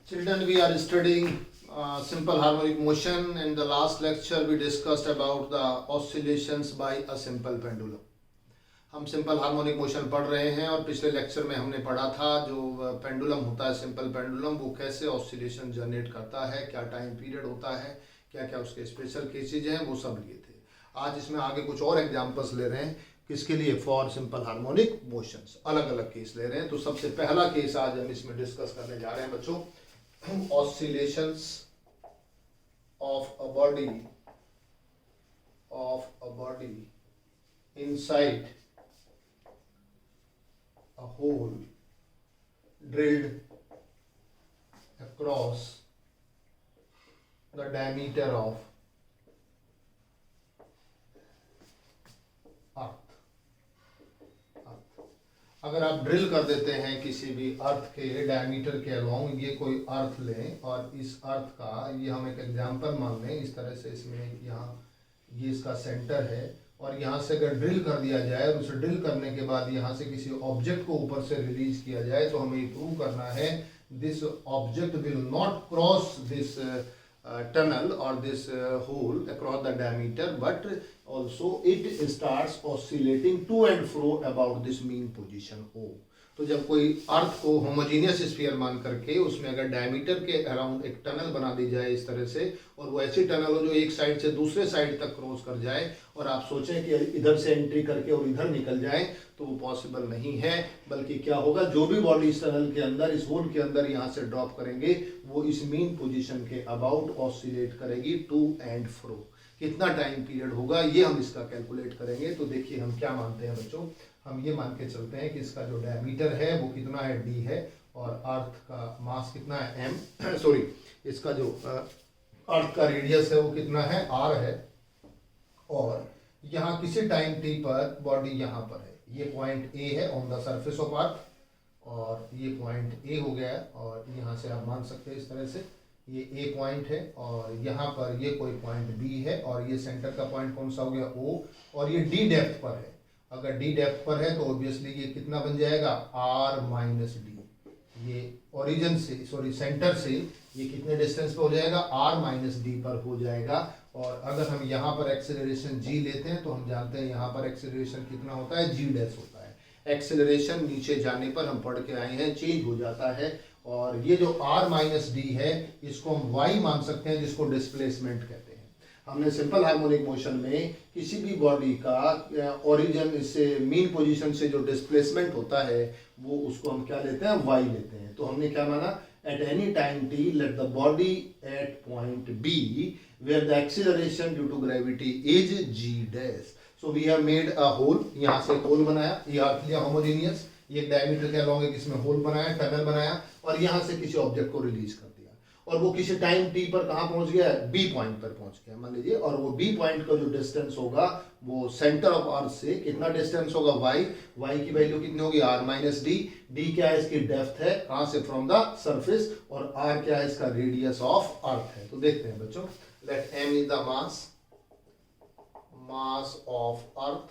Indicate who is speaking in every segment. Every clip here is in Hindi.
Speaker 1: Children, we are studying simple harmonic motion. In the last lecture, we discussed about the oscillations by a simple pendulum. हम सिंपल हार्मोनिक मोशन पढ़ रहे हैं और पिछले लेक्चर में हमने पढ़ा था जो पेंडुलम होता है, सिंपल पेंडुलम, वो कैसे ऑसिलेशन जनरेट करता है, क्या टाइम पीरियड होता है, क्या क्या उसके स्पेशल केसेज हैं, वो सब लिए थे। आज इसमें आगे कुछ और एग्जांपल्स ले रहे हैं, किसके लिए? फॉर सिंपल हार्मोनिक मोशंस, अलग अलग केस ले रहे हैं। तो सबसे पहला केस आज हम इसमें डिस्कस करने जा रहे हैं बच्चों, oscillations of a body inside a hole drilled across the diameter of अर्थ। अगर आप ड्रिल कर देते हैं किसी भी अर्थ के डायमीटर के अलोंग, ये कोई अर्थ लें और इस अर्थ का, ये हम एक एग्जांपल मान लें इस तरह से, इसमें यहाँ ये इसका सेंटर है और यहाँ से अगर ड्रिल कर दिया जाए और उसे ड्रिल करने के बाद यहाँ से किसी ऑब्जेक्ट को ऊपर से रिलीज किया जाए, तो हमें ये प्रूव करना है this object will not cross this tunnel or this hole across the diameter, but also it starts oscillating to and fro about this mean position O. तो जब कोई अर्थ को होमोजीनियस स्फीयर मान करके उसमें अगर डायमीटर के अराउंड एक टनल बना दी जाए इस तरह से, और वो ऐसी टनल हो जो एक साइड से दूसरे साइड तक क्रॉस कर जाए, और आप सोचें कि इधर से एंट्री करके और इधर निकल जाए, तो वो पॉसिबल नहीं है। बल्कि क्या होगा, जो भी बॉडी इस टनल के अंदर, इस होल के अंदर यहाँ से ड्रॉप करेंगे, वो इस मीन पोजीशन के अबाउट ऑसिलेट करेगी टू एंड फ्रो। कितना टाइम पीरियड होगा ये हम इसका कैलकुलेट करेंगे। तो देखिए हम क्या मानते हैं बच्चों, हम ये मान के चलते हैं कि इसका जो डायमीटर है वो कितना है, d है, और अर्थ का मास कितना है, m सॉरी, इसका जो अर्थ का रेडियस है वो कितना है, r है, और यहाँ किसी टाइम t पर बॉडी यहाँ पर है, ये पॉइंट a है on the surface of Earth, और ये पॉइंट a हो गया, और यहाँ से आप मान सकते हैं इस तरह से, ये a पॉइंट है, और यहाँ पर ये कोई पॉइंट b है, और ये सेंटर का पॉइंट कौन सा हो गया, o, और ये d डेप्थ पर है। अगर d डेप्थ पर है तो ऑब्वियसली ये कितना बन जाएगा, r माइनस डी। ये ओरिजिन से, सॉरी सेंटर से ये कितने डिस्टेंस पे हो जाएगा, r माइनस डी पर हो जाएगा। और अगर हम यहाँ पर एक्सेलरेशन g लेते हैं तो हम जानते हैं यहाँ पर एक्सेलरेशन कितना होता है, g डैश होता है। एक्सेलरेशन नीचे जाने पर हम पढ़ के आए हैं चेंज हो जाता है, और ये जो r माइनस डी है इसको हम y मान सकते हैं, जिसको डिस्प्लेसमेंट कहते हैं। हमने सिंपल हार्मोनिक मोशन में किसी भी बॉडी का ओरिजिन से मीन पोजीशन से जो डिस्प्लेसमेंट होता है वो उसको हम क्या लेते हैं, y लेते हैं। तो हमने क्या माना, at any time t let the body at point b where the acceleration due to gravity is g dash. So we have made a hole, यहाँ से होल बनाया, ये अर्थ लिया होमोजेनियस, ये डायमीटर के अलोंग एक इसमें होल बनाया, टनल बनाया, और यहाँ से किसी ऑब्जेक्ट को रिलीज कर दिया, और वो किसी टाइम t पर कहाँ पहुंच गया, b पॉइंट पर पहुंच गया मान लीजिए, और वो b पॉइंट का जो डिस्टेंस होगा वो सेंटर ऑफ अर्थ से कितना डिस्टेंस होगा, y की वैल्यू कितनी होगी, r माइनस डी। d क्या है, इसकी डेप्थ है, कहाँ से, फ्रॉम द सरफेस, और r क्या है, इसका रेडियस ऑफ अर्थ है। तो देखते हैं बच्चों, let m is the mass of Earth,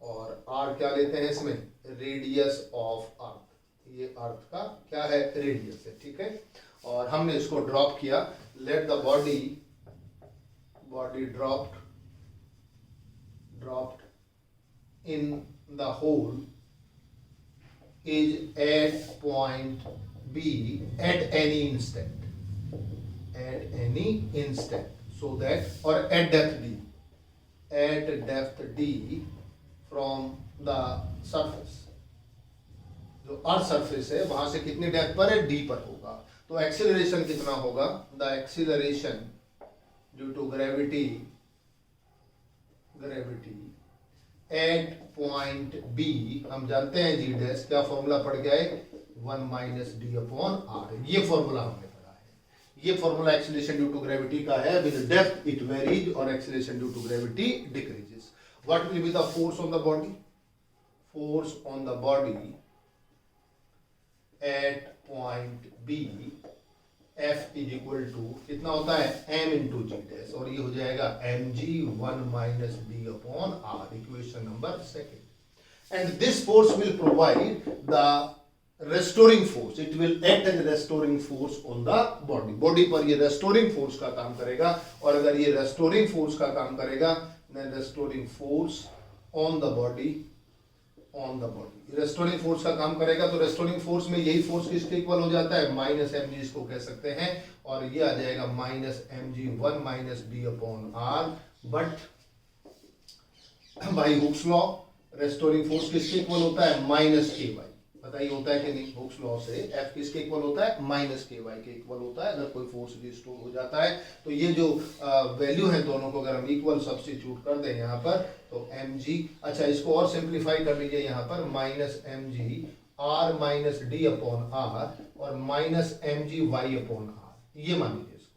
Speaker 1: और r क्या लेते हैं इसमें, रेडियस ऑफ अर्थ। ये अर्थ का क्या है, रेडियस है, ठीक है। और हमने इसको ड्रॉप किया, let the body dropped in the hole is at point B at any instant, so that, और at depth D from the surface, जो अर्थ सरफेस है वहां से कितनी डेप्थ पर है, डी पर होगा। तो एक्सीलरेशन कितना होगा, the acceleration due to gravity at point B, हम जानते हैं जी डैश, क्या फॉर्मूला पड़ गया है, 1 माइनस डी अपॉन आर। ये फॉर्मूला हमने पढ़ा है, ये formula acceleration due to gravity का है, विद डेप्थ इट वेरीज और acceleration due to gravity decreases. What will be the force on the body, force on the body at point B, F is equal to कितना होता है, m इंटू जी डैश, और ये हो जाएगा mg 1 minus D upon R, equation number second. And this force will provide the restoring force, it will act as restoring force on the body, body पर ये रेस्टोरिंग फोर्स का काम करेगा। और अगर ये रेस्टोरिंग फोर्स का काम करेगा, then restoring force on the body, on the body restoring force का काम करेगा। तो रेस्टोरिंग फोर्स में यही फोर्स किसके इक्वल हो जाता है, माइनस एम जी इसको कह सकते हैं, और ये आ जाएगा minus M G one minus B upon R. But by Hooke's law restoring force किसके इक्वल होता है, माइनस के वाई। बताइए होता है कि नहीं, हुक्स लॉ से एफ किसके इक्वल होता है, माइनस के वाई के इक्वल होता है अगर कोई फोर्स रिस्टोर हो जाता है। तो ये जो वैल्यू है दोनों को अगर हम इक्वल सब्स्टिट्यूट कर दें यहाँ पर, तो एम जी, अच्छा इसको और सिंप्लीफाई कर लीजिए यहाँ पर, minus M G R minus D upon R और minus M G Y upon R, ये मान लीजिए इसको।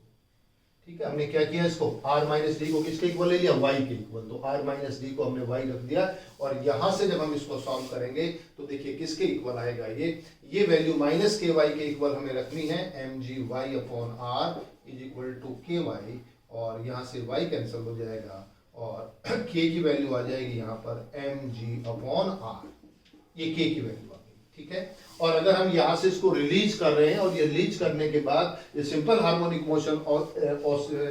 Speaker 1: ठीक है, हमने क्या किया, इसको r माइनस डी को किसके इक्वल ले लिया, y के इक्वल, तो r माइनस डी को हमने y रख दिया। और यहां से जब हम इसको सॉल्व करेंगे तो देखिए किसके इक्वल आएगा, ये वैल्यू माइनस के वाई के इक्वल हमें रखनी है, M G Y upon R is equal to K Y, और यहाँ से y कैंसिल हो जाएगा और k की वैल्यू आ जाएगी यहाँ पर एम जी अपॉन आर, ये k की वैल्यू आ गई। ठीक है, और अगर हम यहाँ से इसको रिलीज कर रहे हैं और ये रिलीज करने के बाद ये सिंपल हार्मोनिक मोशन और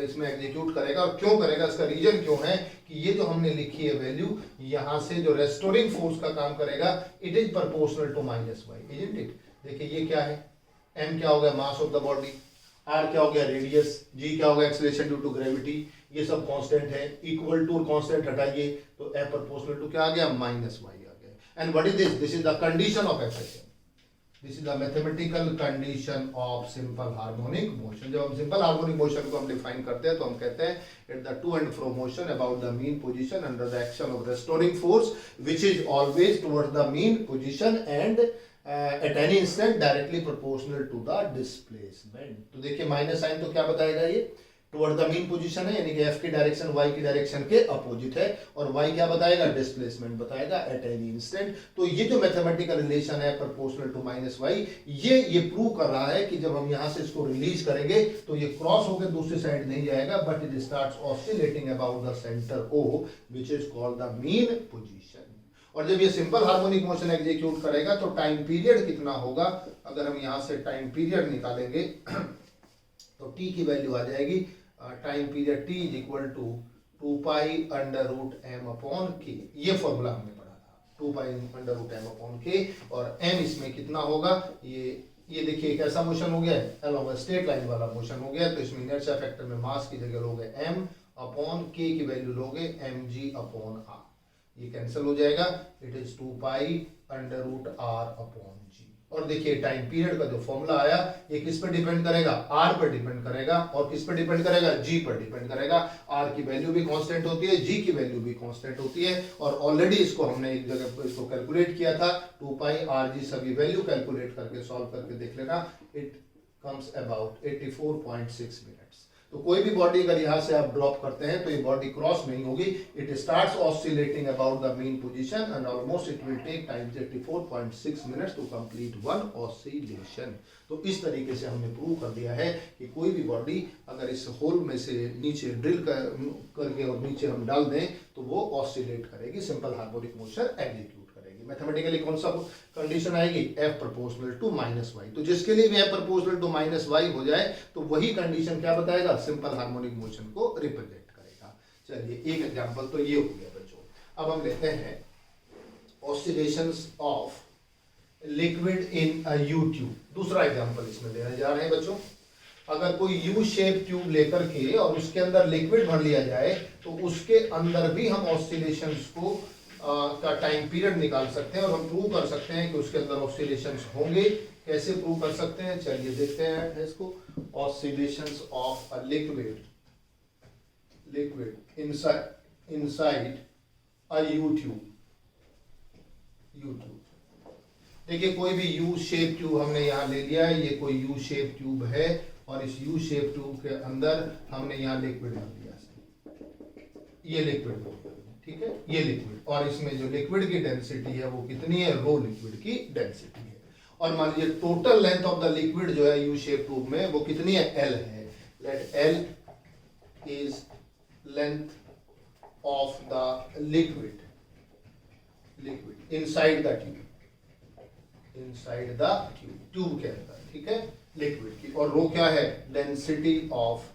Speaker 1: इसमें एग्जीक्यूट करेगा, और क्यों करेगा, इसका रीजन क्यों है कि ये जो हमने लिखी है वैल्यू, यहाँ से जो रेस्टोरिंग फोर्स का काम करेगा, it is proportional to minus Y, isn't it. देखिए ये क्या है, m क्या हो गया, mass of the body, r क्या हो गया, रेडियस, g क्या हो गया, एक्सेलरेशन ड्यू टू ग्रेविटी, ये सब कांस्टेंट है। इक्वल टू कांस्टेंट हटाइए तो f प्रोपोर्शनल टू क्या आ गया, माइनस वाई आ गया। And what is this, this is the condition of FHM, this is the mathematical condition of simple harmonic motion. जब हम सिंपल हार्मोनिक मोशन को हम डिफाइन करते हैं तो हम कहते हैं it the to and fro motion about the mean position under the action of restoring force which is always towards the mean position and at any instant directly proportional to the displacement. तो देखिए माइनस साइन तो क्या बताएगा, ये टुवर्ड द मीन पोजीशन है, यानी कि एफ की डायरेक्शन वाई की डायरेक्शन के अपोजिट है, और वाई क्या बताएगा, डिस्प्लेसमेंट बताएगा एट एनी इंस्टेंट। तो ये जो मैथमेटिकल रिलेशन है प्रोपोर्शनल टू माइनस वाई, ये प्रूव कर रहा है कि जब हम यहाँ से इसको रिलीज करेंगे तो ये क्रॉस होकर दूसरी साइड नहीं जाएगा, but it starts oscillating about the centre O which is called the mean position. और जब ये सिंपल हार्मोनिक मोशन एग्जीक्यूट करेगा तो टाइम पीरियड कितना होगा, अगर हम यहाँ से टाइम पीरियड निकालेंगे तो t की वैल्यू आ जाएगी, time period t is equal to 2 pi under root m upon k, ये फॉर्मूला हमने पढ़ा था, 2 pi under root m upon k, और m इसमें कितना होगा, ये देखिए एक ऐसा मोशन हो गया है अलोंग स्ट्रेट लाइन वाला मोशन हो गया, तो इसमें इनर्शिया फैक्टर में मास की जगह लोगे m अपॉन k की वैल्यू लोगे mg अपॉन r, ये कैंसिल हो जाएगा, it is 2 pi under root r upon g। और देखिए टाइम पीरियड का जो फॉर्मूला आया, ये किस पर डिपेंड करेगा, r पर डिपेंड करेगा, और किस पर डिपेंड करेगा, g पर डिपेंड करेगा। r की वैल्यू भी कांस्टेंट होती है, g की वैल्यू भी कांस्टेंट होती है, और ऑलरेडी इसको हमने एक जगह इसको कैलकुलेट किया था, 2 पाई r g, सभी वैल्यू कैलकुलेट करके सॉल्व करके देख लेना, इट कम्स अबाउट 84.6 मिनट्स। तो कोई भी बॉडी अगर यहाँ से आप ड्रॉप करते हैं तो ये बॉडी क्रॉस नहीं होगी, it starts oscillating about the mean position and almost it will take time 84.6 minutes to complete one oscillation. तो इस तरीके से हमने प्रूव कर दिया है कि कोई भी बॉडी अगर इस होल में से नीचे ड्रिल करके और नीचे हम डाल दें तो वो ऑसिलेट करेगी, simple harmonic motion execute. Mathematically कौन सा कंडीशन आएगी, f proportional to minus Y. तो जिसके लिए भी f proportional to minus Y हो जाए तो वही कंडीशन क्या बताएगा, सिंपल हार्मोनिक मोशन को रिप्रेजेंट करेगा। चलिए एक एग्जांपल तो ये हो गया बच्चों। अब हम लेते हैं oscillations of liquid in a you tube. दूसरा एग्जांपल इसमें लेने जा रहे हैं बच्चों। अगर कोई यू शेप ट्यूब लेकर के और उसके अंदर लिक्विड भर लिया जाए तो उसके अंदर भी हम ऑसिलेशंस को का टाइम पीरियड निकाल सकते हैं और हम प्रूव कर सकते हैं कि उसके अंदर ऑसिलेशंस होंगे। कैसे प्रूव कर सकते हैं, चलिए देखते हैं इसको। Oscillations of a liquid inside a you tube. देखिए कोई भी यू शेप ट्यूब हमने यहाँ ले लिया है, ये कोई यू शेप ट्यूब है और इस यू शेप ट्यूब के अंदर हमने यहाँ लिक्विड डाल दिया, ये लिक्विड, ठीक है, ये लिक्विड, और इसमें जो लिक्विड की डेंसिटी है वो कितनी है, रो लिक्विड की डेंसिटी है। और मान लीजिए total length of the liquid जो है यू शेप ट्यूब में वो कितनी है, L है। Let L is length of the liquid inside the tube, inside the tube के अंदर, ठीक है, लिक्विड की। और रो क्या है, डेंसिटी ऑफ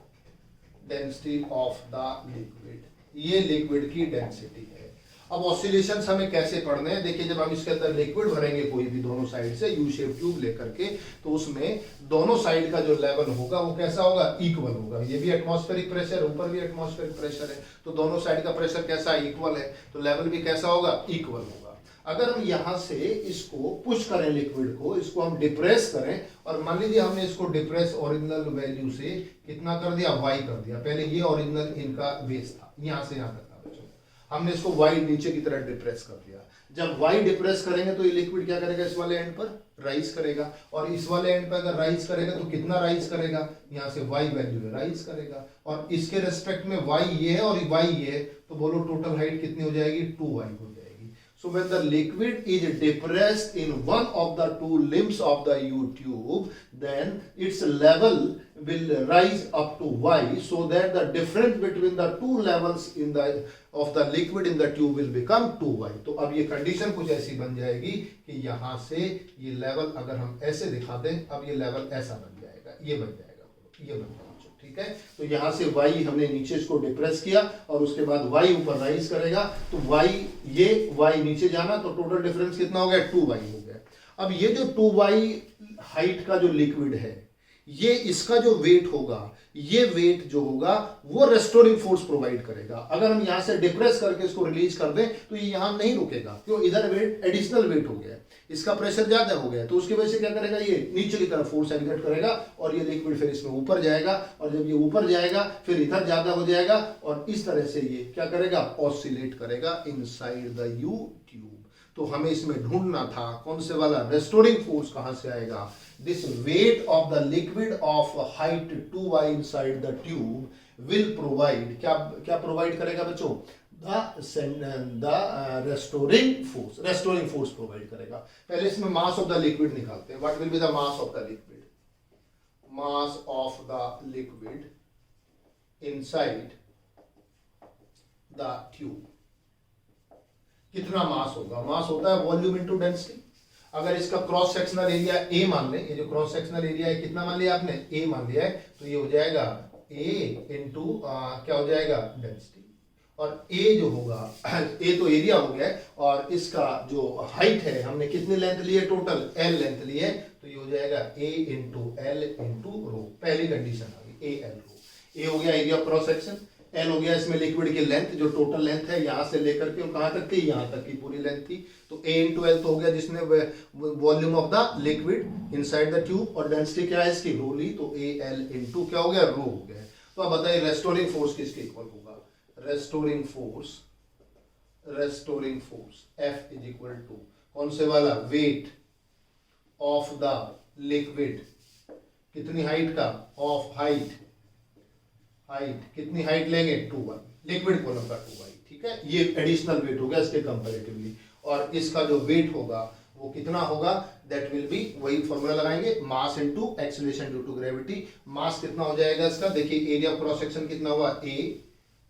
Speaker 1: द लिक्विड, ये लिक्विड की डेंसिटी है। अब ऑसिलेशंस हमें कैसे पढ़ने हैं, देखिए जब हम इसके अंदर लिक्विड भरेंगे कोई भी दोनों साइड से यू शेप ट्यूब लेकर के, तो उसमें दोनों साइड का जो लेवल होगा वो कैसा होगा, इक्वल होगा। ये भी एटमॉस्फेरिक प्रेशर, ऊपर भी एटमॉस्फेरिक प्रेशर है, तो दोनों साइड का प्रेशर कैसा है, इक्वल है, तो लेवल भी कैसा होगा, इक्वल होगा। अगर हम यहां से इसको पुश करें लिक्विड को, इसको हम डिप्रेस करें, और मान लीजिए हमने इसको डिप्रेस ओरिजिनल वैल्यू से कितना कर दिया, y कर दिया। पहले ये ओरिजिनल इनका बेस था, यहां से यहां तक था बच्चों, हमने इसको y नीचे की तरह डिप्रेस कर दिया। जब y डिप्रेस करेंगे तो ये लिक्विड क्या करेगा, इस वाले एंड पर राइज करेगा, और इस वाले एंड पर अगर राइज करेगा तो कितना राइज करेगा, यहाँ से y वैल्यू है राइज करेगा, और इसके रेस्पेक्ट में y ये है और y ये है, तो बोलो टोटल हाइट कितनी हो जाएगी, 2y हो जाएगी। So when the liquid is depressed in one of the two limbs of the U tube, then its level will rise up to y, so that the difference between the two levels of the liquid in the tube will become 2y। तो अब ये कंडीशन कुछ ऐसी बन जाएगी कि यहाँ से ये लेवल अगर हम ऐसे दिखा दें, अब ये लेवल ऐसा बन जाएगा, ये बन जाएगा, ये बन जाएगा, ठीक है। तो यहां से y हमने नीचे इसको डिप्रेस किया, और उसके बाद y ऊपर राइज करेगा, तो y ये y नीचे जाना, तो टोटल डिफरेंस कितना हो गया, 2y हो गया। अब ये जो 2y हाइट का जो लिक्विड है, ये इसका जो वेट होगा, ये वेट जो होगा वो रेस्टोरिंग फोर्स प्रोवाइड करेगा। अगर हम यहां से डिप्रेस करके इसको रिलीज कर दें तो ये यहां नहीं रुकेगा, क्यों, इधर वेट एडिशनल वेट हो गया, इसका प्रेशर ज्यादा हो गया, तो उसकी वजह से क्या करेगा, ये नीचे की तरफ फोर्स एक्सर्ट करेगा, और ये लिक्विड फिर इसमें ऊपर जाएगा, और जब ये ऊपर जाएगा फिर इधर ज्यादा हो जाएगा, और इस तरह से ये क्या करेगा, ऑसिलेट करेगा इनसाइड द यू ट्यूब। तो हमें इसमें ढूंढना था कौन से वाला, रेस्टोरिंग फोर्स कहां से आएगा। This wait of the liquid of height 2y inside the tube will provide, क्या प्रोवाइड करेगा बच्चों, द रेस्टोरिंग फोर्स प्रोवाइड करेगा। पहले इसमें मास ऑफ द लिक्विड निकालते हैं। What will be the mass of the liquid, mass of the liquid inside the tube, कितना मास होगा, मास होता है वॉल्यूम इनटू डेंसिटी। अगर इसका क्रॉस सेक्शनल एरिया a मान लें, ये जो क्रॉस सेक्शनल एरिया है कितना मान लिया आपने, a मान लिया है, तो ये हो जाएगा a इंटू क्या हो जाएगा, डेंसिटी। और a जो होगा a तो एरिया हो गया है, और इसका जो हाइट है हमने कितनी लेंथ ली है, टोटल l लेंथ ली है, तो ये हो जाएगा a into L into rho. पहली कंडीशन आ गई a l रो। a हो गया area of cross section, L हो गया इसमें लिक्विड की लेंथ, जो टोटल लेंथ है यहां से लेकर के कहां तक थी, यहां तक की पूरी लेंथ थी, तो a इंटू एल तो हो गया जिसने volume of the liquid inside the tube, और डेंसिटी क्या है इसकी, रो ली, तो a l इंटू क्या हो गया, रो हो गया। तो अब बताइए रेस्टोरिंग फोर्स किसके इक्वल होगा, restoring force F is equal to कौन से वाला, वेट ऑफ द लिक्विड, कितनी हाइट का, ऑफ हाइट कितनी हाइट लेंगे, 2y, लिक्विड कॉलम का 2y, ठीक है, ये एडिशनल वेट हो गया इसके कंपैरेटिवली, और इसका जो वेट होगा वो कितना होगा, दैट विल बी, वही फॉर्मूला लगाएंगे, mass into acceleration due to gravity. Mass कितना हो जाएगा इसका, देखिए एरिया ऑफ क्रॉस सेक्शन कितना हुआ a,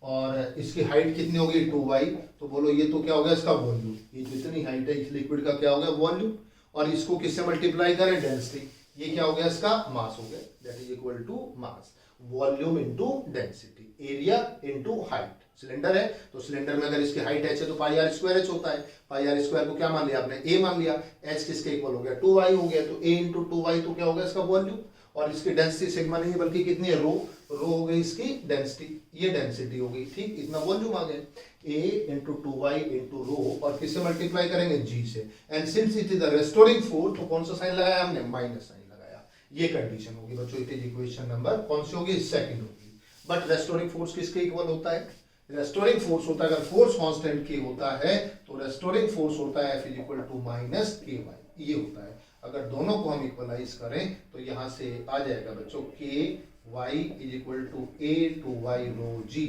Speaker 1: और इसकी हाइट कितनी होगी 2y, तो बोलो ये तो क्या हो गया इसका वॉल्यूम, ये जितनी हाइट है इस लिक्विड का क्या हो गया वॉल्यूम, और इसको किससे मल्टीप्लाई करें, डेंसिटी, ये क्या हो गया इसका मास हो गया, that is equal to mass, volume into density, area into height. Cylinder है तो सिलेंडर में अगर इसकी हाइट h है तो पाई आर स्क्वायर एच होता है, पाई आर स्क्वायर को क्या मान लिया आपने, a मान लिया, h किसके इक्वल हो गया 2y हो गया, तो a इंटू 2y तो क्या होगा इसका वॉल्यूम, और इसकी डेंसिटी सिग्मा नहीं है बल्कि कितनी है, रो हो गई इसकी डेंसिटी, ये डेंसिटी हो गई, ठीक, इतना वॉल्यूम आ गया, a into 2y into rho, और किससे मल्टीप्लाई करेंगे, g से, and since it is the restoring force तो कौन सा साइन लगाया हमने, माइनस साइन लगाया। ये कंडीशन होगी बच्चों, इट इज इक्वेशन नंबर कौन सी होगी, सेकंड होगी। बट रेस्टोरिंग फोर्स किसके इक्वल होता है, रेस्टोरिंग फोर्स होता है, अगर फोर्स कांस्टेंट k होता है तो रेस्टोरिंग फोर्स होता है F is equal to minus ky, ये होता है। अगर दोनों को हम इक्वलाइज करें तो यहां से आ जाएगा बच्चों k y is equal to a two y rho g,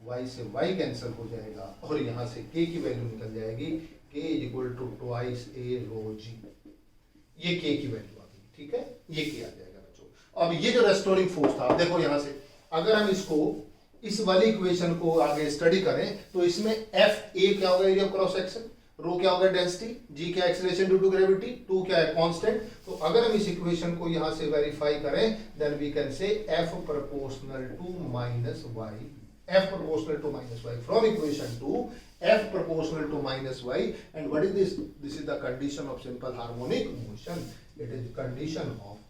Speaker 1: y से y कैंसिल हो जाएगा, और यहां से k की वैल्यू निकल जाएगी, k is equal to twice a rho g, ये k की वैल्यू आ गई, ठीक है, ये k आ जाएगा बच्चों। अब ये जो रेस्टोरिंग फोर्स था, देखो यहां से अगर हम इसको इस वाली इक्वेशन को आगे स्टडी करें तो इसमें एफ ए क्या होगा, एरिया ऑफ क्रॉस सेक्शन, रो क्या होगा डेंसिटी, जी क्या एक्सेलरेशन ड्यू टू ग्रेविटी, 2 क्या है कांस्टेंट। तो अगर हम इस इक्वेशन को यहां से वेरीफाई करें then we can say F proportional to minus Y, F proportional to minus y from equation 2 F proportional to minus y and what is this? This is the condition of simple harmonic motion. It is condition of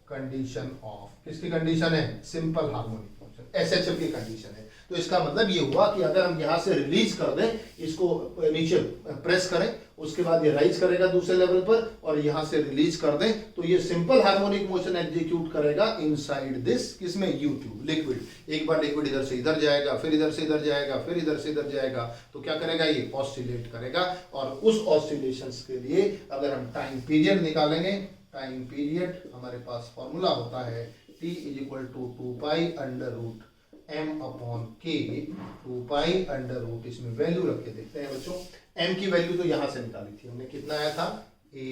Speaker 1: किसकी कंडीशन है? सिंपल हार्मोनिक मोशन, SHM की कंडीशन है। तो इसका मतलब ये हुआ कि अगर हम यहां से रिलीज कर दें, इसको नीचे प्रेस करें, उसके बाद ये राइज करेगा दूसरे लेवल पर और यहां से रिलीज कर दें तो ये सिंपल हार्मोनिक मोशन एग्जीक्यूट करेगा इनसाइड दिस, किसमें? You tube, liquid. एक बार लिक्विड इधर से इधर जाएगा, फिर इधर से इधर जाएगा, फिर इधर से इधर जाएगा, तो क्या करेगा? ये ऑसिलेट करेगा। और उस ऑसिलेशंस के लिए अगर हम टाइम पीरियड निकालेंगे, टाइम पीरियड हमारे पास फॉर्मूला होता है T is equal to 2 pi under root m upon k, 2 pi under root, इसमें वैल्यू रख के देखते हैं बच्चों। m की वैल्यू तो यहां से निकाली थी हमने, कितना आया था? a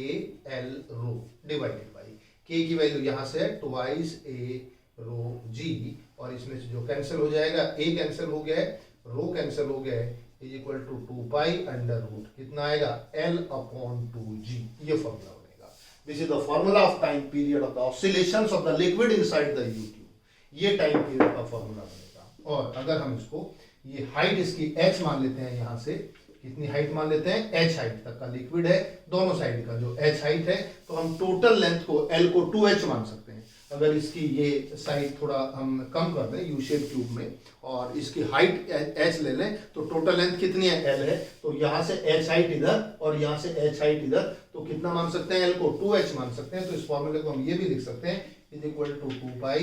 Speaker 1: l rho divided by k की वैल्यू यहां से है ट्वाइस a रो g, और इसमें से जो कैंसिल हो जाएगा, a कैंसिल हो गया है, रो कैंसिल हो गया है, is equal to 2 pi under root, कितना आएगा? l अपॉन 2g, ये फॉर्मूला बनेगा। This is the formula of time period of the oscillations of the liquid inside the U tube, ये टाइम पीरियड का फॉर्मूला बनेगा। और अगर हम इसको, ये हाइट इसकी h मान लेते हैं, यहां से कितनी हाइट मान लेते हैं? h हाइट तक का लिक्विड है, दोनों साइड का जो h हाइट है, तो हम टोटल लेंथ को l को 2h मान सकते हैं। अगर इसकी ये साइड थोड़ा हम कम कर दें यू शेप ट्यूब में और इसकी हाइट h ले लें, तो टोटल लेंथ कितनी है? l है। तो यहां से h हाइट इधर और यहां से h हाइट इधर, तो कितना मान सकते हैं? l को 2h मान सकते हैं। तो इस फॉर्मूले को हम ये भी लिख सकते हैं is equal to 2 pi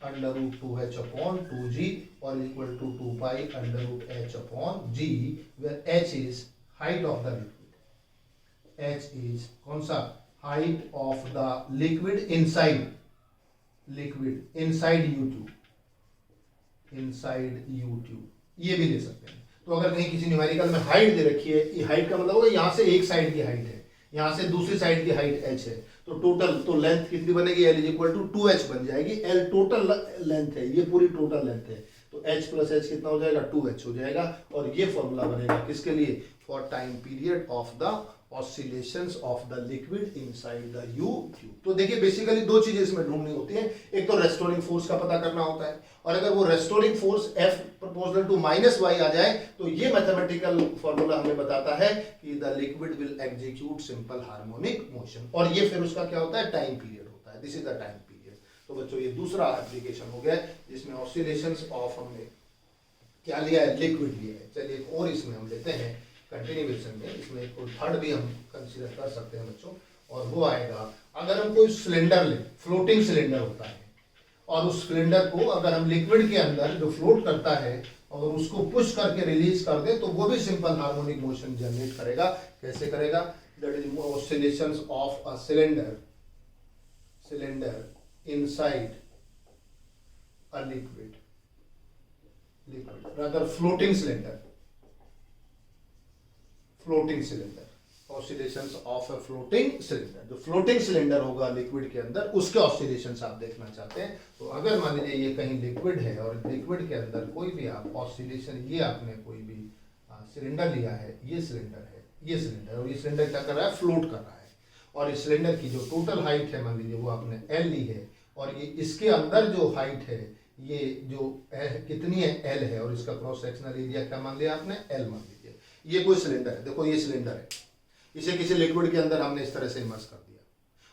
Speaker 1: under root 2h upon 2g or is equal to 2 pi under root h upon g, where h is height of the liquid, h is कौन सा? height of the liquid inside u tube, inside u tube, ये भी ले सकते हैं। तो अगर कहीं किसी न्यूमेरिकल में हाइट दे रखी है, ये हाइट का मतलब होगा यहां से एक साइड की हाइट है, यहां से दूसरी साइड की हाइट h है, तो टोटल तो लेंथ कितनी बनेगी? L is equal to 2h बन जाएगी। L टोटल लेंथ है, ये पूरी टोटल लेंथ है, तो h प्लस h कितना हो जाएगा? 2h हो जाएगा। और ये फॉर्मूला बनेगा किसके लिए? For time period of the oscillations of the liquid inside the U tube. तो देखिए बेसिकली दो चीजें इसमें ढूंढनी होती है, एक तो रेस्टोरिंग फोर्स का पता करना होता है, और अगर वो restoring force F proportional to minus Y आ जाए तो ये मैथमेटिकल फॉर्मूला हमें बताता है कि the liquid will execute simple harmonic motion, और ये फिर उसका क्या होता है? टाइम पीरियड होता है। This is the time period. तो बच्चों ये दूसरा एप्लीकेशन हो गया जिसमें ऑसिलेशंस ऑफ हमने क्या लिया है? लिक्विड लिया है। चलिए एक और इसमें हम लेते हैं कंटिन्यूएशन में, इसमें एक थर्ड भी हम कंसीडर कर सकते हैं बच्चों, और वो आएगा अगर हम कोई सिलेंडर लें, फ्लोटिंग सिलेंडर होता है, और उस सिलेंडर को अगर हम लिक्विड के अंदर जो फ्लोट करता है अगर उसको पुश करके रिलीज कर दे तो वो भी सिंपल हार्मोनिक मोशन जनरेट करेगा। कैसे करेगा? That is oscillations of a cylinder inside a liquid rather floating cylinder, oscillations of a floating cylinder. जो फ्लोटिंग सिलेंडर होगा लिक्विड के अंदर उसके ऑसिलेशंस आप देखना चाहते हैं, तो अगर मान लीजिए ये कहीं लिक्विड है और लिक्विड के अंदर कोई भी आप ऑसिलेशन, ये आपने कोई भी सिलेंडर लिया है, ये सिलेंडर है, ये सिलेंडर, और ये सिलेंडर क्या कर रहा है? फ्लोट कर रहा है, और इस सिलेंडर की जो टोटल हाइट है मान लीजिए वो आपने L ली है, और ये इसके अंदर जो हाइट है ये जो कितनी है? L है, और इसका क्रॉस सेक्शनल एरिया क्या मान लिया आपने? L मान लीजिए। ये कोई सिलेंडर है, देखो ये सिलेंडर है, इसे किसी लिक्विड के अंदर हमने इस तरह से इमर्स कर दिया,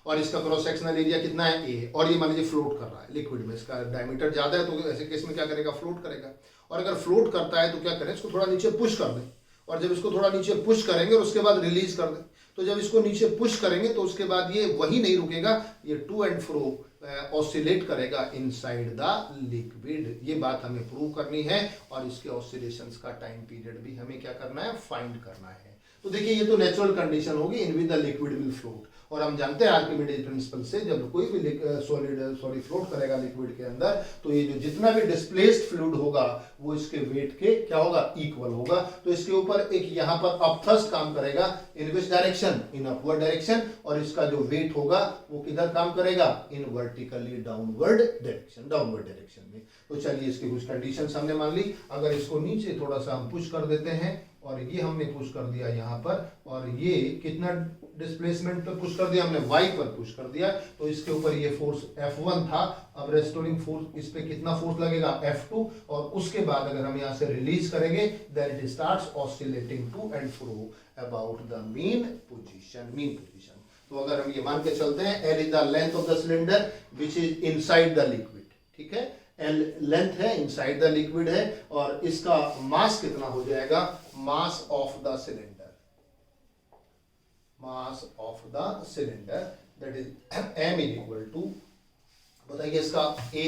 Speaker 1: और इसका क्रॉस सेक्शनल एरिया कितना है? A है, और ये मान लीजिए फ्लोट कर रहा है लिक्विड में, इसका डायमीटर ज्यादा है, तो ऐसे केस में क्या करेगा? फ्लोट करेगा। और अगर फ्लोट करता है तो क्या करें? इसको थोड़ा नीचे पुश कर दें, और जब इसको थोड़ा नीचे पुश करेंगे और उसके बाद रिलीज कर दें, तो जब इसको नीचे पुश करेंगे तो उसके बाद ये वही नहीं रुकेगा, ये टू एंड फ्रो ऑसिलेट करेगा इनसाइड द लिक्विड। ये बात हमें प्रूव करनी है, और इसके ऑसिलेशंस का टाइम पीरियड भी हमें क्या करना है? फाइंड करना है। तो देखिए ये तो नेचुरल कंडीशन होगी in which the liquid will float, और हम जानते हैं आर्किमिडीज प्रिंसिपल से जब कोई भी सॉलिड फ्लोट करेगा लिक्विड के अंदर, तो ये जो जितना भी डिस्प्लेस्ड फ्लूइड होगा वो इसके वेट के क्या होगा? इक्वल होगा। तो इसके ऊपर एक यहाँ पर अपथर्स्ट काम करेगा, in which direction? In upward direction, और इसका जो वेट होगा वो किधर काम करेगा? इन वर्टिकली डाउनवर्ड डायरेक्शन में। तो चलिए इसकी कुछ कंडीशन हमने मान ली। अगर इसको नीचे थोड़ा सा हम पुश कर देते हैं और ये हमने पुश कर दिया यहाँ पर, और ये कितना डिस्प्लेसमेंट पर पुश कर दिया हमने, y पर पुश कर दिया, तो इसके ऊपर ये फोर्स F1 था। अब रेस्टोरिंग फोर्स इस पे कितना फोर्स लगेगा, F2, और उसके बाद अगर हम यहाँ से रिलीज करेंगे then it starts oscillating to and fro about the mean position. तो अगर हम ये मान के चलते हैं L is the length of the cylinder which is inside the liquid, ठीक है, L लेंथ है, इनसाइड द लिक्विड है, और इसका मास कितना हो जाएगा, mass of the cylinder, mass of the cylinder that is m is equal to, बताइए इसका A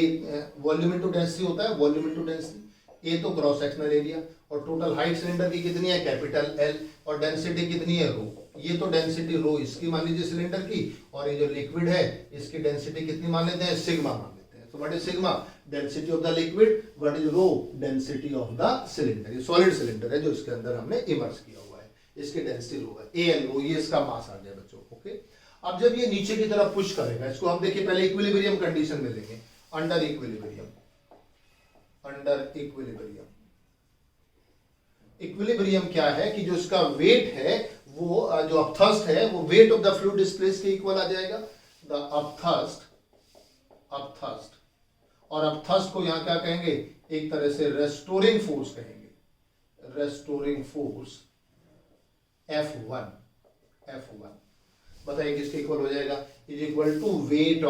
Speaker 1: वॉल्यूम इनटू डेंसिटी होता है, वॉल्यूम इनटू डेंसिटी, A तो क्रॉस सेक्शनल एरिया, और टोटल हाइट सिलेंडर की कितनी है, कैपिटल L, और डेंसिटी कितनी है, रो। ये तो डेंसिटी रो इसकी मान लीजिए सिलेंडर की, और ये जो लिक्विड है इसकी डेंसिटी कितनी मान लेते हैं, सिग्मा मान लेते हैं। तो what is sigma, density of the liquid, what is rho, density of the cylinder. ये सॉलिड सिलेंडर है जो इसके अंदर हमने इमर्स किया हुआ है, इसकी डेंसिटी रो है, AL रो, ये इसका मास आ गया बच्चों, ओके। अब जब ये नीचे की तरफ पुश करेगा, इसको हम देखिए पहले इक्विलिब्रियम कंडीशन में लेंगे, under equilibrium, under equilibrium. Equilibrium क्या है कि जो इसका वेट है वो जो अपथर्स्ट है वो wait of the fluid displace के इक्वल आ जाएगा, द अपथर्स्ट, और अपथर्स्ट को यहां क्या कहेंगे, एक तरह से रेस्टोरिंग फोर्स कहेंगे, रेस्टोरिंग फोर्स F1, बताइए किसके इक्वल हो जाएगा, is equal to weight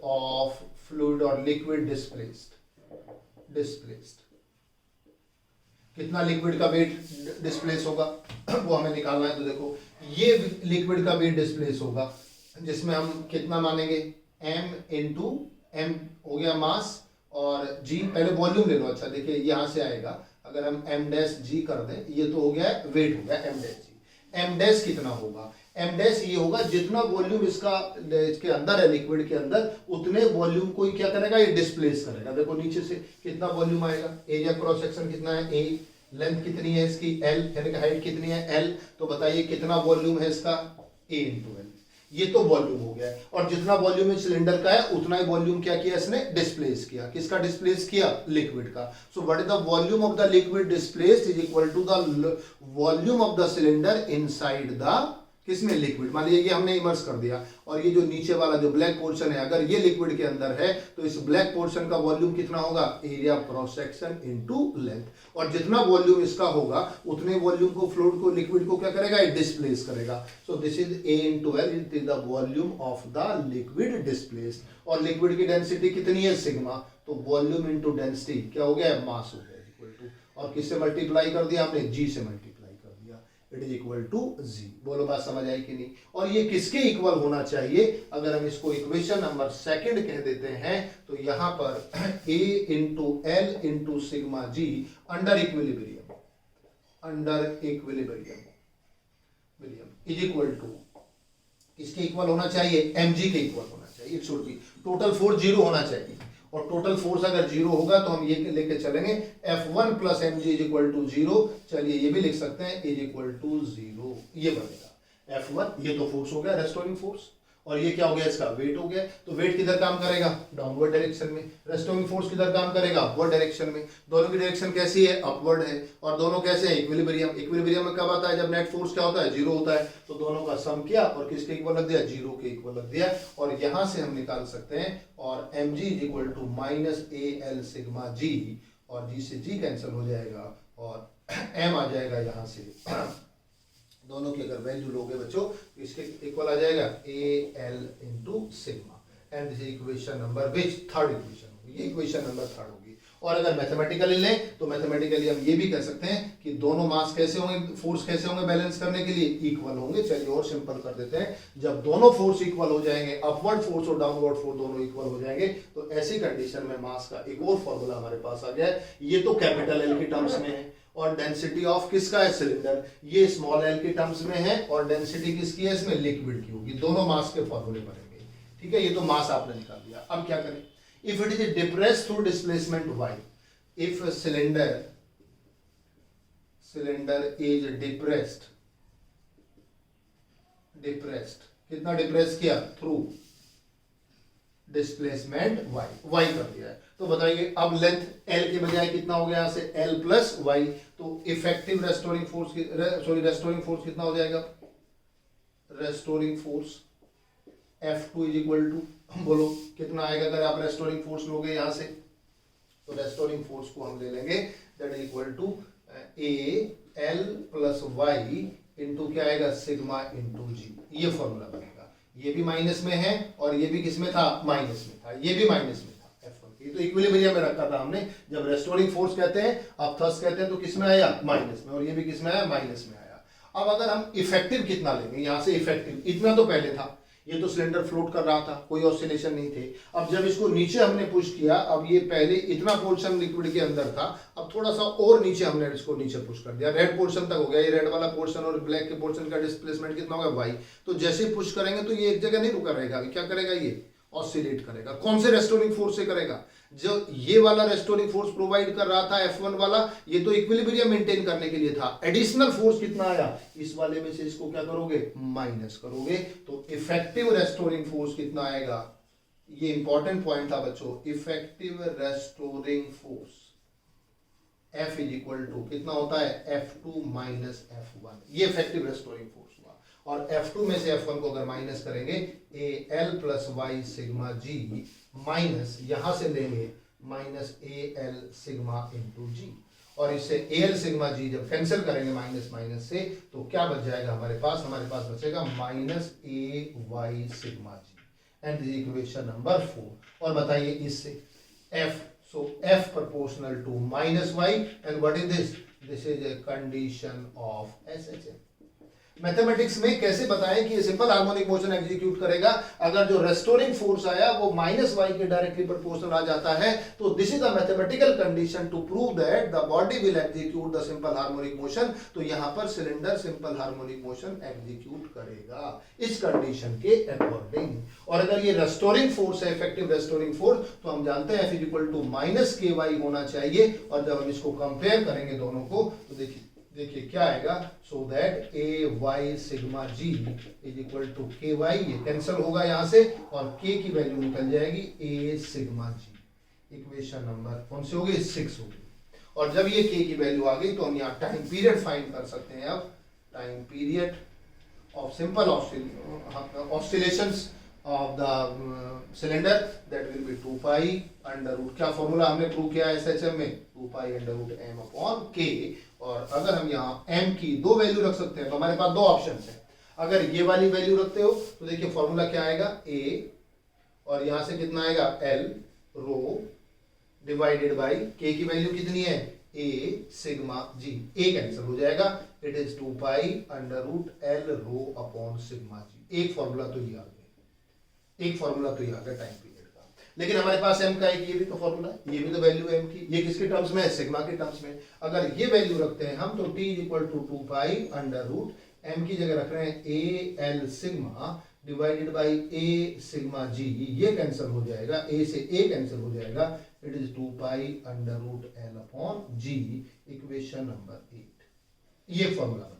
Speaker 1: of fluid और लिक्विड डिस्प्लेस्ड। कितना लिक्विड का वेट डिस्प्लेस होगा वो हमें निकालना है। तो देखो ये लिक्विड का वेट डिस्प्लेस होगा, जिसमें हम कितना मानेंगे, m इंटू एम हो गया मास, और g पहले वॉल्यूम ले लो। अच्छा देखिए यहाँ से आएगा, अगर हम m डैश g कर दें, ये तो हो गया वेट, हो गया m dash g। m dash कितना होगा, m डैश ये होगा जितना वॉल्यूम इसके अंदर है, लिक्विड के अंदर, उतने वॉल्यूम को ही क्या करेगा, ये डिस्प्लेस करेगा। देखो नीचे से कितना वॉल्यूम आएगा, एरिया क्रॉस सेक्शन कितना है, A, लेंथ कितनी है इसकी L, यानी कि हाइट कितनी है L, तो बताइए कितना वॉल्यूम है इसका, A इंटू L। ये तो वॉल्यूम हो गया, और जितना वॉल्यूम इस सिलेंडर का है उतना ही वॉल्यूम क्या किया इसने, डिस्प्लेस किया। किसका डिस्प्लेस किया, लिक्विड का। So what is the volume of the liquid displaced is equal to the volume of the cylinder inside the, किसमें, लिक्विड। मान लीजिए ये हमने इमर्स कर दिया, और ये जो नीचे वाला जो ब्लैक पोर्शन है अगर ये लिक्विड के अंदर है तो इस ब्लैक पोर्शन का वॉल्यूम कितना होगा, area cross section into length, और जितना वॉल्यूम इसका होगा उतने वॉल्यूम को फ्लूइड को, लिक्विड को क्या करेगा, ये डिस्प्लेस करेगा। So this is A into L, it is the volume of the liquid displaced, और लिक्विड की डेंसिटी कितनी है, सिग्मा, तो वॉल्यूम इंटू डेंसिटी क्या हो गया, मास हो गया, इक्वल टू, और किससे मल्टीप्लाई कर दिया हमने, G से मल्टीप्लाई कर दिया, it is equal to G। बोलो बात समझ आई कि नहीं। और ये किसके इक्वल होना चाहिए, अगर हम इसको इक्वेशन नंबर सेकंड कह देते हैं तो यहां पर A into L into sigma G under equilibrium, is equal to, इसके इक्वल होना चाहिए, mg के इक्वल होना चाहिए। It should be total force 0 होना चाहिए, और टोटल फोर्स अगर 0 होगा तो हम ये लेके चलेंगे F1 plus mg is equal to 0। चलिए ये भी लिख सकते हैं, इज इक्वल टू 0, ये बनेगा F1, ये तो फोर्स हो गया, रेस्टोरिंग फोर्स, और ये क्या हो गया, इसका वेट हो गया। तो वेट किधर काम करेगा, डाउनवर्ड डायरेक्शन में, रेस्टोरिंग फोर्स किधर काम करेगा, अपवर्ड डायरेक्शन में। दोनों की डायरेक्शन कैसी है, अपवर्ड है, और दोनों कैसे है, इक्विलिब्रियम। इक्विलिब्रियम में कब आता है, जब नेट फोर्स क्या होता है, 0 होता है। तो दोनों का सम किया और किसके इक्वल रख दिया, 0 के इक्वल रख दिया, और यहां से हम निकाल सकते हैं, और mg is equal to minus AL sigma G, और G से G कैंसिल हो जाएगा, और m आ जाएगा यहाँ से दोनों की अगर वैल्यू लोगे बच्चों तो इसके इक्वल आ जाएगा AL into sigma, and this equation number which, third equation होगी, ये इक्वेशन नंबर थर्ड होगी। और अगर मैथमेटिकली लें तो मैथमेटिकली हम ये भी कह सकते हैं कि दोनों मास कैसे होंगे, फोर्स कैसे होंगे, बैलेंस करने के लिए इक्वल होंगे। चलिए और सिंपल कर देते हैं, जब दोनों फोर्स इक्वल हो जाएंगे, अपवर्ड फोर्स और डाउनवर्ड फोर्स दोनों इक्वल हो जाएंगे, तो ऐसी कंडीशन में मास का एक और फॉर्मूला हमारे पास आ गया है। ये तो कैपिटल L की टर्म्स में है, और डेंसिटी ऑफ किसका है, सिलेंडर, ये स्मॉल l के टर्म्स में है, और डेंसिटी किसकी है, इसमें लिक्विड की होगी। दोनों मास के फॉर्मूले बनेंगे, ठीक है। ये तो मास आपने निकाल दिया। अब क्या करें, if it is depressed through displacement y, if cylinder is depressed, कितना डिप्रेस किया, थ्रू डिस्प्लेसमेंट y कर दिया है। तो बताइए अब लेंथ l के बजाय कितना हो गया, यहाँ से l प्लस y, तो effective restoring force restoring force कितना हो जाएगा, restoring force F2 is equal to, बोलो कितना आएगा अगर आप रेस्टोरिंग फोर्स लोगे यहाँ से, तो रेस्टोरिंग फोर्स को हम ले लेंगे that is equal to a l plus y into क्या आएगा, सिग्मा इंटू जी। ये फॉर्मूला बनेगा, ये भी माइनस में है और ये भी किसमें था, माइनस में था, ये भी माइनस में था F1। ये तो इक्विलिब्रियम में रखा था हमने, जब रेस्टोरिंग फोर्स कहते हैं आप थर्स्ट कहते हैं तो किसमें आया, माइनस में, और ये भी किसमें आया, माइनस में आया। अब अगर हम इफेक्टिव कितना लेंगे, यहाँ से इफेक्टिव इतना तो पहले था, ये तो सिलेंडर फ्लोट कर रहा था, कोई ऑसिलेशन नहीं थे। अब जब इसको नीचे हमने पुश किया, अब ये पहले इतना पोर्शन लिक्विड के अंदर था, अब थोड़ा सा और नीचे हमने इसको नीचे पुश कर दिया, रेड पोर्शन तक हो गया, ये रेड वाला पोर्शन और ब्लैक के पोर्शन का डिस्प्लेसमेंट कितना होगा, y। तो जैसे पुश करेंगे तो ये एक जगह नहीं रुका रहेगा, क्या करेगा, ये ऑसिलेट करेगा। कौन से रेस्टोरिंग फोर्स से करेगा, जो ये वाला रेस्टोरिंग फोर्स प्रोवाइड कर रहा था F1 वाला, ये तो इक्विलिब्रियम मेंटेन करने के लिए था। एडिशनल फोर्स कितना आया, इस वाले में से इसको क्या करोगे, माइनस करोगे, तो इफेक्टिव रेस्टोरिंग फोर्स कितना आएगा, ये इंपॉर्टेंट पॉइंट था बच्चों, effective restoring force F is equal to कितना होता है, F2 माइनस F1, ये इफेक्टिव रेस्टोरिंग फोर्स हुआ। और F2 में से F1 को अगर माइनस करेंगे, a l plus Y sigma G minus यहां से लेंगे minus A L sigma into G, और इससे ए एल सिग्मा जी जब कैंसिल करेंगे माइनस माइनस से, तो क्या बच जाएगा हमारे पास बचेगा minus A Y sigma G, and equation number 4। और बताइए इससे F, so F proportional to minus y, and what is this? This is a condition of SHM। Mathematics में कैसे बताएं कि ये सिंपल हार्मोनिक मोशन एग्जीक्यूट करेगा, अगर जो रेस्टोरिंग फोर्स आया वो माइनस वाई के डायरेक्टली प्रोपोर्शनल आ जाता है, तो this is the mathematical condition to prove that the body will execute the simple harmonic motion. तो यहां पर cylinder simple harmonic motion execute करेगा इस कंडीशन के अकॉर्डिंग। और अगर ये रेस्टोरिंग फोर्स है, इफेक्टिव रेस्टोरिंग फोर्स, तो हम जानते हैं F is equal to minus K Y होना चाहिए, और जब हम इसको कंपेयर करेंगे दोनों को, तो देखिए क्या आएगा, so that A Y sigma G is equal to K Y, ये कैंसिल होगा यहां से, और के की वैल्यू निकल जाएगी A sigma G. Equation number कौन सी होगी, 6 होगी। और जब ये के की वैल्यू आ गई, तो हम यहाँ टाइम पीरियड फाइंड कर सकते हैं। अब time period of simple oscillations of the cylinder, that will be 2 pi under root, क्या फॉर्मूला हमने प्रूव किया SHM में, 2 pi under root m upon k। और अगर हम यहाँ m की 2 वैल्यू रख सकते हैं, तो हमारे पास 2 ऑप्शन है। अगर ये वाली वैल्यू रखते हो तो देखिए फॉर्मूला क्या आएगा, a, और यहाँ से कितना आएगा l rho divided by k की वैल्यू कितनी है, a sigma g, a cancel हो जाएगा, it is 2 pi under root l rho upon sigma g। एक फॉर्मूला तो ये आ गया, एक फॉर्मूला तो ये आ गया टाइम पीरियड का। लेकिन हमारे पास m का एक ये भी तो फॉर्मूला है, ये भी तो वैल्यू m की, ये किसके टर्म्स में है, सिग्मा के टर्म्स में। अगर ये वैल्यू रखते हैं हम, तो t is equal to 2 pi under root m की जगह रख रहे हैं a l sigma divided by a sigma g, ये कैंसिल हो जाएगा, a से a कैंसिल हो जाएगा, it is 2 pi under root l upon g। Equation number 8, ये फॉर्मूला बनेगा।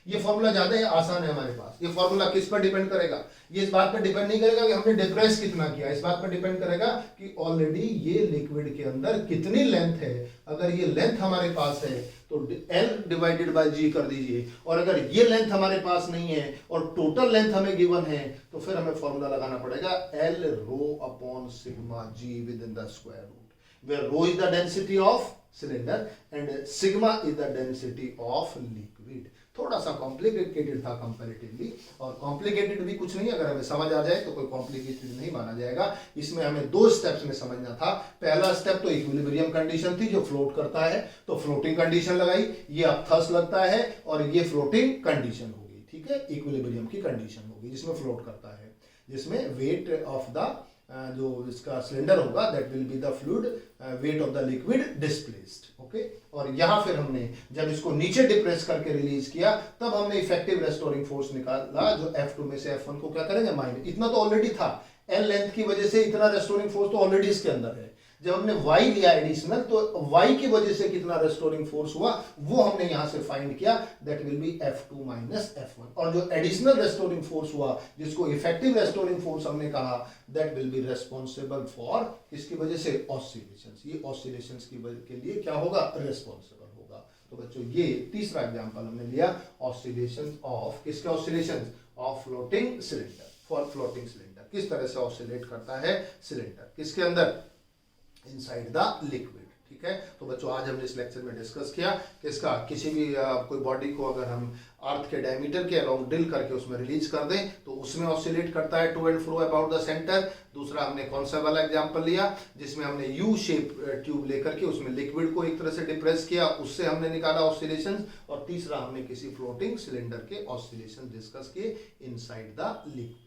Speaker 1: ये फॉर्मूला ज्यादा आसान है हमारे पास। ये फॉर्मूला किस पर डिपेंड करेगा, ये इस बात पर डिपेंड नहीं करेगा कि हमने डिप्रेस कितना किया, इस बात पर डिपेंड करेगा कि ऑलरेडी ये लिक्विड के अंदर कितनी लेंथ है। अगर ये लेंथ हमारे पास है तो L डिवाइडेड बाय G कर दीजिए, और अगर ये लेंथ हमारे पास नहीं है और टोटल लेंथ हमें गिवन है, तो फिर हमें फॉर्मूला लगाना पड़ेगा L rho upon sigma G within the square root, where rho is the density of cylinder and sigma is the density of liquid. थोड़ा सा कॉम्प्लिकेटेड था कंपैरेटिवली, और कॉम्प्लिकेटेड भी कुछ नहीं, अगर हमें समझ आ जाए तो कोई कॉम्प्लिकेटेड नहीं माना जाएगा। इसमें हमें 2 स्टेप्स में समझना था। पहला स्टेप तो इक्विलिब्रियम कंडीशन थी, जो फ्लोट करता है, तो फ्लोटिंग कंडीशन लगाई, ये अब थर्स लगता है और ये फ्लोटिंग कंडीशन होगी, ठीक है, इक्विलिब्रियम की कंडीशन होगी जिसमें फ्लोट करता है, जिसमें वेट ऑफ द जो इसका सिलेंडर होगा that will be the fluid wait of the liquid displaced, okay. और यहां फिर हमने जब इसको नीचे डिप्रेस करके रिलीज किया, तब हमने इफेक्टिव रेस्टोरिंग फोर्स निकाला, जो F2 में से F1 को क्या करेंगे, माइनस। इतना तो ऑलरेडी था, L लेंथ की वजह से इतना रेस्टोरिंग फोर्स तो ऑलरेडी इसके अंदर है। जब हमने y लिया एडिशनल तो y की वजह से कितना रेस्टोरिंग फोर्स हुआ वो हमने यहां से फाइंड किया, that will B F2 minus F1। और जो एडिशनल रेस्टोरिंग फोर्स हुआ जिसको इफेक्टिव रेस्टोरिंग फोर्स हमने कहा, that will B responsible for किसकी वजह से, ऑसिलेशंस। ये ऑसिलेशंस की वजह के लिए क्या होगा, रेस्पॉन्सिबल होगा। तो बच्चों ये तीसरा एग्जांपल हमने लिया, ऑसिलेशन ऑफ, किसके oscillation, of floating cylinder, for floating cylinder. किस तरह से ऑसिलेट करता है सिलेंडर, किसके अंदर, इनसाइड द लिक्विड। ठीक है, तो बच्चों आज हमने इस लेक्चर में डिस्कस किया किसका, किसी भी कोई बॉडी को अगर हम अर्थ के डायमीटर के अराउंड ड्रिल करके उसमें रिलीज कर दें तो उसमें ऑसिलेट करता है to and fro about the centre. दूसरा हमने कौन सा वाला एग्जांपल लिया जिसमें हमने यू शेप ट्यूब लेकर के उसमें लिक्विड को एक तरह से डिप्रेस किया, उससे हमने निकाला ऑसिलेशंस। और तीसरा हमने किसी फ्लोटिंग सिलेंडर के ऑसिलेशन डिस्कस किए इनसाइड द लिक्विड।